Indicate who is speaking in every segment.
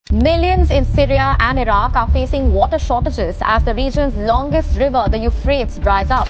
Speaker 1: Millions in Syria and Iraq are facing water shortages as the region's longest river, the Euphrates, dries up.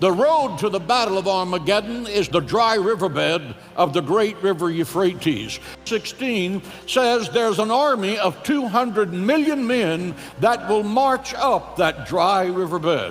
Speaker 2: The road to the Battle of Armageddon is the dry riverbed of the great river Euphrates. 16 says there's an army of 200 million men that will march up that dry riverbed.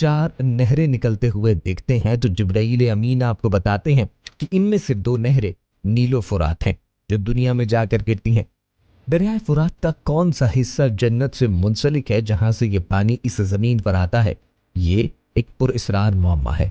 Speaker 3: 4 نہریں نکلتے ہوئے دیکھتے ہیں تو جبرائیل امین آپ کو بتاتے ہیں کہ ان میں سے 2 نہریں نیل و فرات ہیں جو دنیا میں جا کر گرتی ہیں۔ دریائے فرات کا کون سا حصہ جنت سے منسلک ہے جہاں سے یہ پانی اس زمین پر آتا ہے؟ یہ ایک پراسرار معمہ ہے۔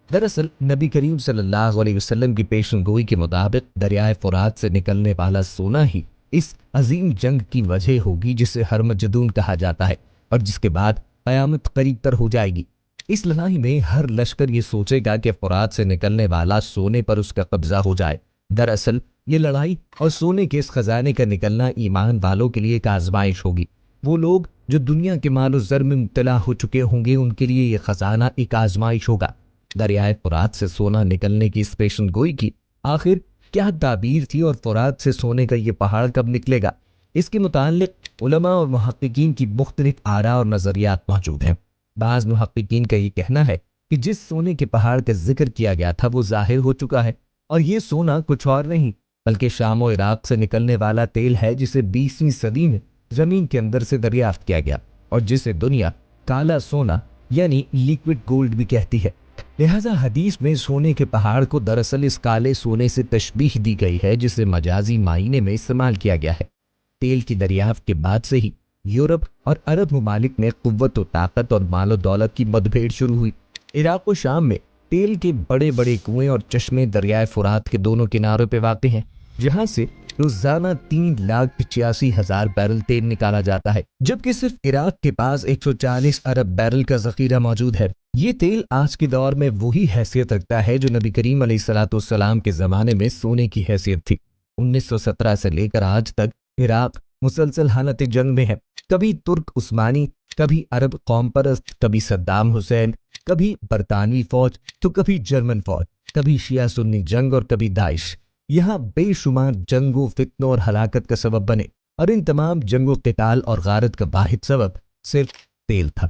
Speaker 3: دراصل نبی کریم صلی اللہ علیہ وسلم کی پیشن گوئی کے مطابق دریائے فرات سے نکلنے والا سونا ہی اس عظیم جنگ کی وجہ ہوگی جسے ہرمجدون کہا جاتا ہے اور جس کے بعد قیامت قریب تر ہو جائے گی۔ اس لڑائی میں ہر لشکر یہ سوچے گا کہ فرات سے نکلنے والا سونے پر اس کا قبضہ ہو جائے۔ دراصل یہ لڑائی اور سونے کے اس خزانے کا نکلنا ایمان والوں کے لیے ایک آزمائش ہوگی۔ وہ لوگ جو دنیا کے مال و زر میں مبتلا ہو چکے ہوں گے ان کے لیے یہ خزانہ ایک آزمائش ہوگا۔ دریائے فرات سے سونا نکلنے کی اس پیشن گوئی کی آخر کیا تعبیر تھی اور فرات سے سونے کا یہ پہاڑ کب نکلے گا؟ اس کے متعلق علماء اور محققین کی مختلف آراء اور نظریات موجود ہیں۔ بعض محققین کا یہ کہنا ہے کہ جس سونے کے پہاڑ کا ذکر کیا گیا تھا وہ ظاہر ہو چکا ہے اور یہ سونا کچھ اور نہیں بلکہ شام و عراق سے نکلنے والا تیل ہے جسے 20ویں صدی میں زمین کے اندر سے دریافت کیا گیا اور جسے دنیا کالا سونا یعنی لیکوڈ گولڈ بھی کہتی ہے۔ لہذا حدیث میں سونے کے پہاڑ کو دراصل اس کالے سونے سے تشبیہ دی گئی ہے جسے مجازی معنی میں استعمال کیا گیا ہے۔ تیل کی دریافت کے بعد سے ہی یورپ اور عرب ممالک میں قوت و طاقت اور مال و دولت کی مدبھیڑ شروع ہوئی۔ عراق و شام میں تیل کے بڑے بڑے کنویں اور چشمے دریائے فرات کے دونوں کناروں پہ واقع ہیں جہاں سے روزانہ 3,85,000 بیرل تیل نکالا جاتا ہے، جبکہ صرف عراق کے پاس 140 ارب بیرل کا ذخیرہ موجود ہے۔ یہ تیل آج کے دور میں وہی حیثیت رکھتا ہے جو نبی کریم علیہ الصلوۃ والسلام کے زمانے میں سونے کی حیثیت تھی۔ 1917 سے لے کر آج تک عراق مسلسل حالت جنگ میں ہے، کبھی ترک عثمانی، کبھی عرب قوم پرست، کبھی صدام حسین، کبھی برطانوی فوج تو کبھی جرمن فوج، کبھی شیعہ سنی جنگ اور کبھی داعش۔ یہاں بے شمار جنگوں، فتنوں اور ہلاکت کا سبب بنے اور ان تمام جنگ و قتال اور غارت کا واحد سبب صرف تیل تھا۔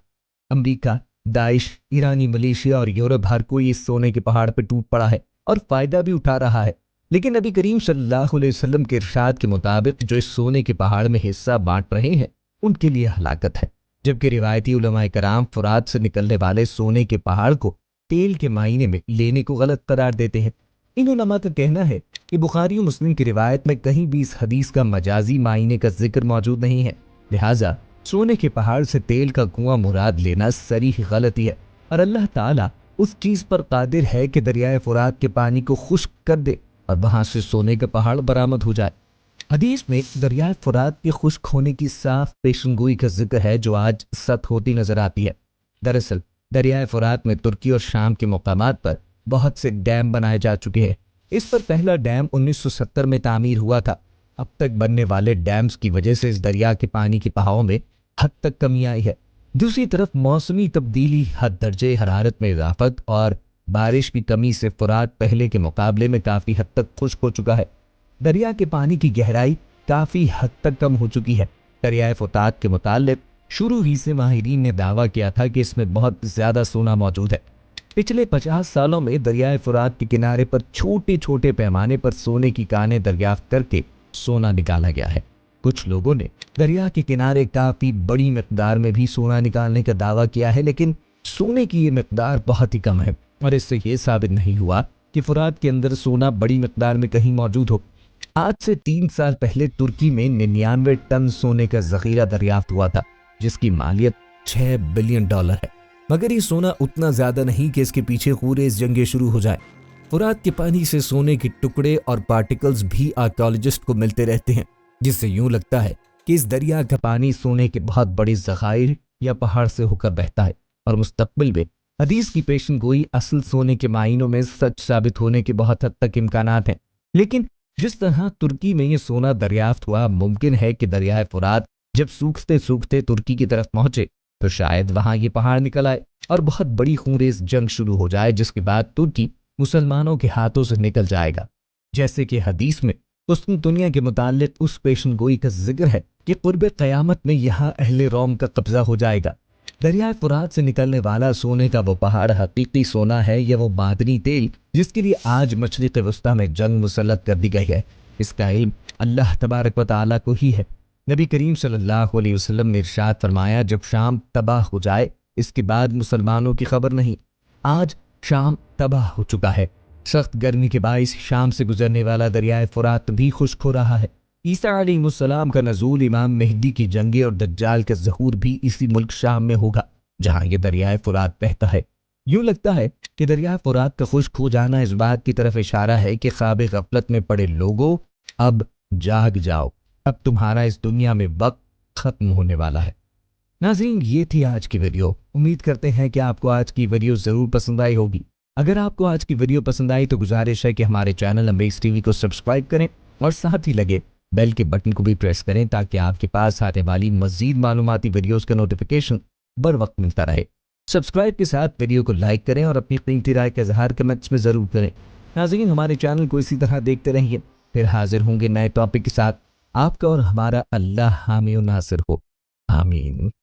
Speaker 3: امریکہ، داعش، ایرانی ملیشیا اور یورپ ہر کوئی اس سونے کے پہاڑ پہ ٹوٹ پڑا ہے اور فائدہ بھی اٹھا رہا ہے، لیکن نبی کریم صلی اللہ علیہ وسلم کے ارشاد کے مطابق جو اس سونے کے پہاڑ میں حصہ بانٹ رہے ہیں ان کے لیے ہلاکت ہے، جبکہ روایتی علماء کرام فرات سے نکلنے والے سونے کے پہاڑ کو تیل کے معنی میں لینے کو غلط قرار دیتے ہیں۔ ان علماء کا کہنا ہے کہ بخاری و مسلم کی روایت میں کہیں بھی اس حدیث کا مجازی معنی کا ذکر موجود نہیں ہے، لہٰذا سونے کے پہاڑ سے تیل کا کنواں مراد لینا صریح غلطی ہے اور اللہ تعالیٰ اس چیز پر قادر ہے کہ دریائے فرات کے پانی کو خشک کر دے اور وہاں سے سونے کا پہاڑ برآمد ہو جائے۔ حدیث میں دریائے فرات کے خشک ہونے کی صاف پیشن گوئی کا ذکر ہے جو آج ست ہوتی نظر آتی ہے۔ دراصل دریائے فرات میں ترکی اور شام کے مقامات پر بہت سے ڈیم بنائے جا چکے ہیں۔ اس پر پہلا ڈیم 1970 میں تعمیر ہوا تھا۔ اب تک بننے والے ڈیمز کی وجہ سے اس دریا کے پانی کے بہاؤ میں حد تک کمی آئی ہے۔ دوسری طرف موسمی تبدیلی، حد درجہ حرارت میں اضافت اور بارش کی کمی سے فرات پہلے کے مقابلے میں کافی حد تک خشک ہو چکا ہے۔ دریا کے پانی کی گہرائی کافی حد تک کم ہو چکی ہے۔ دریائے فرات کے متعلق شروع ہی سے ماہرین نے دعویٰ کیا تھا کہ اس میں بہت زیادہ سونا موجود ہے۔ پچھلے 50 سالوں میں دریائے فرات کے کنارے پر چھوٹے چھوٹے پیمانے پر سونے کی کانیں دریافت کر کے سونا نکالا گیا ہے۔ کچھ لوگوں نے دریا کے کنارے کافی بڑی مقدار میں بھی سونا نکالنے کا دعویٰ کیا ہے، لیکن سونے کی یہ مقدار بہت ہی کم ہے اور اس سے یہ ثابت نہیں ہوا کہ فرات کے اندر سونا بڑی مقدار میں کہیں موجود ہو۔ آج سے 3 سال پہلے ترکی میں 99 ٹن سونے کا ذخیرہ دریافت ہوا تھا جس کی مالیت $6 بلین ہے، مگر یہ سونا اتنا زیادہ نہیں کہ اس کے پیچھے خونریز جنگیں شروع ہو جائیں۔ فرات کے پانی سے سونے کے ٹکڑے اور پارٹیکلز بھی آرکیالوجسٹ کو ملتے رہتے ہیں، جس سے یوں لگتا ہے کہ اس دریا کا پانی سونے کے بہت بڑے ذخائر یا پہاڑ سے ہو کر بہتا ہے اور مستقبل میں حدیث کی پیشن گوئی اصل سونے کے معنوں میں سچ ثابت ہونے کے بہت حد تک امکانات ہیں۔ لیکن جس طرح ترکی میں یہ سونا دریافت ہوا، ممکن ہے کہ دریائے فرات جب سوکھتے سوکھتے ترکی کی طرف پہنچے تو شاید وہاں یہ پہاڑ نکل آئے اور بہت بڑی خونریز جنگ شروع ہو جائے، جس کے بعد ترکی مسلمانوں کے ہاتھوں سے نکل جائے گا۔ جیسے کہ حدیث میں قسطنطنیہ کے متعلق اس پیشن گوئی کا ذکر ہے کہ قرب قیامت میں یہاں اہل روم کا قبضہ ہو جائے گا۔ دریائے فرات سے نکلنے والا سونے کا وہ پہاڑ حقیقی سونا ہے یا وہ معدنی تیل جس کے لیے آج مشرق وسطیٰ میں جنگ مسلط کر دی گئی ہے، اس کا علم اللہ تبارک و تعالیٰ کو ہی ہے۔ نبی کریم صلی اللہ علیہ وسلم نے ارشاد فرمایا، جب شام تباہ ہو جائے اس کے بعد مسلمانوں کی خبر نہیں۔ آج شام تباہ ہو چکا ہے۔ سخت گرمی کے باعث شام سے گزرنے والا دریائے فرات بھی خشک ہو رہا ہے۔ عیسیٰ علیہ السلام کا نزول، امام مہدی کی جنگیں اور دجال کا ظہور بھی اسی ملک شام میں ہوگا جہاں یہ دریائے فرات بہتا ہے۔ یوں لگتا ہے کہ دریائے فرات کا خشک ہو جانا اس بات کی طرف اشارہ ہے کہ خواب غفلت میں پڑے لوگوں، اب جاگ جاؤ، اب تمہارا اس دنیا میں وقت ختم ہونے والا ہے۔ ناظرین، یہ تھی آج کی ویڈیو۔ امید کرتے ہیں کہ آپ کو آج کی ویڈیو ضرور پسند آئی ہوگی۔ اگر آپ کو آج کی ویڈیو پسند آئی تو گزارش ہے کہ ہمارے چینل امیز ٹی وی کو سبسکرائب کریں اور ساتھ ہی لگے بیل کے بٹن کو بھی پریس کریں تاکہ آپ کے پاس آنے والی مزید معلوماتی ویڈیوز کا نوٹیفیکیشن بر وقت ملتا رہے۔ سبسکرائب کے ساتھ ویڈیو کو لائک کریں اور اپنی قیمتی رائے کا اظہار کمنٹس میں ضرور کریں۔ ناظرین، ہمارے چینل کو اسی طرح دیکھتے رہیے، پھر حاضر ہوں گے نئے ٹاپک کے ساتھ۔ آپ کا اور ہمارا اللہ حامی و ناصر ہو، آمین۔